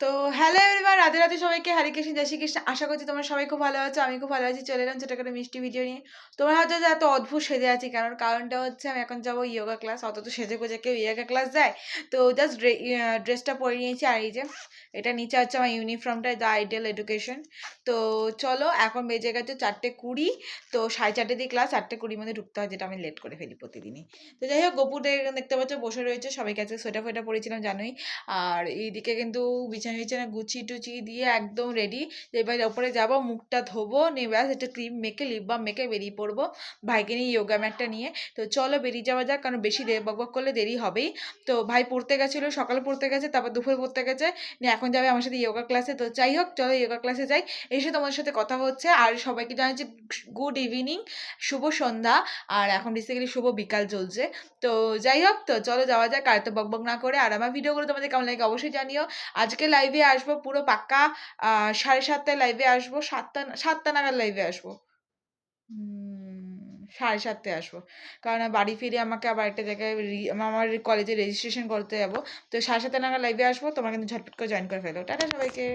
তো hello everyone, Radhe Radhe সবাইকে, হরে কৃষ্ণ, জয় শ্রীকৃষ্ণ। আশা করছি তোমরা সবাই খুব ভালো আছো, আমি খুব ভালো আছি। চলে এলাম ছোটো একটা মিষ্টি ভিডিও নিয়ে। তোমরা হয়তো যে এত অদ্ভুত সেজে আছি কারণটা হচ্ছে আমি এখন যাবো ইয়োগা ক্লাস। অত তো সেজে গুজে কেউ ইয়োগা ক্লাস যায়? তো জাস্ট ড্রেসটা পরে নিয়েছি, আর এই যে এটা নিচে হচ্ছে আমার ইউনিফর্মটা, দ্য আইডিয়াল এডুকেশন। তো চলো, এখন বেজে গেছে 4:20। তো 4:30 দিয়ে ক্লাস, 4:20 মধ্যে ঢুকতে হয়, যেটা আমি লেট করে ফেলি প্রতিদিনই। তো যাই হোক, গপুদের দেখতে পাচ্ছ বসে রয়েছে, সবাইকে আজকে সোয়েটার ফোয়েটার পরেছিলাম জানোই। আর এইদিকে কিন্তু বিছানা বিছানা গুছিয়ে টুচিয়ে দিয়ে একদম রেডি। এবার ওপরে যাবো, মুখটা ধোবো, নিয়ে ব্যাস একটু ক্রিম মেখে লিপ বাম মেখে বেরিয়ে পড়বো ভাইকে নিয়ে ইয়োগা ম্যাটটা নিয়ে। তো চলো বেরিয়ে যাওয়া যাক, কারণ বেশি বক করলে দেরি হবেই। তো ভাই পড়তে গেছিলো, সকালে পড়তে গেছে, তারপর দুপুরে পড়তে গেছে, নিয়ে এখন যাবে আমার সাথে ইয়োগা ক্লাসে। তো যাই হোক, চলো ইয়োগা ক্লাসে যাই, এসে তোমাদের সাথে কথা হচ্ছে। আর সবাইকে জানাচ্ছি গুড ইভিনিং, শুভ সন্ধ্যা। আর এখন বেসিক্যালি শুভ বিকাল চলছে। তো যাই হোক, তো চলো যাওয়া যাক, আর তো বকবক না করে। আর আমার ভিডিওগুলো তোমাদের কেমন লাগে অবশ্যই জানিও। আজকে লাইভে আসবো পুরো পাক্কা 7:30টায় লাইভে আসবো, 7টা নাগাদ লাইভে আসবো। 7:30টায় আসবো, কারণ বাড়ি ফিরে আমাকে আবার একটা জায়গায় আমার কলেজে রেজিস্ট্রেশন করতে যাবো। তো 7:30 নাগাদ লাইভে আসবো, তোমরা কিন্তু ঝটপট করে জয়েন করে ফেলো। টাটা সবাইকে।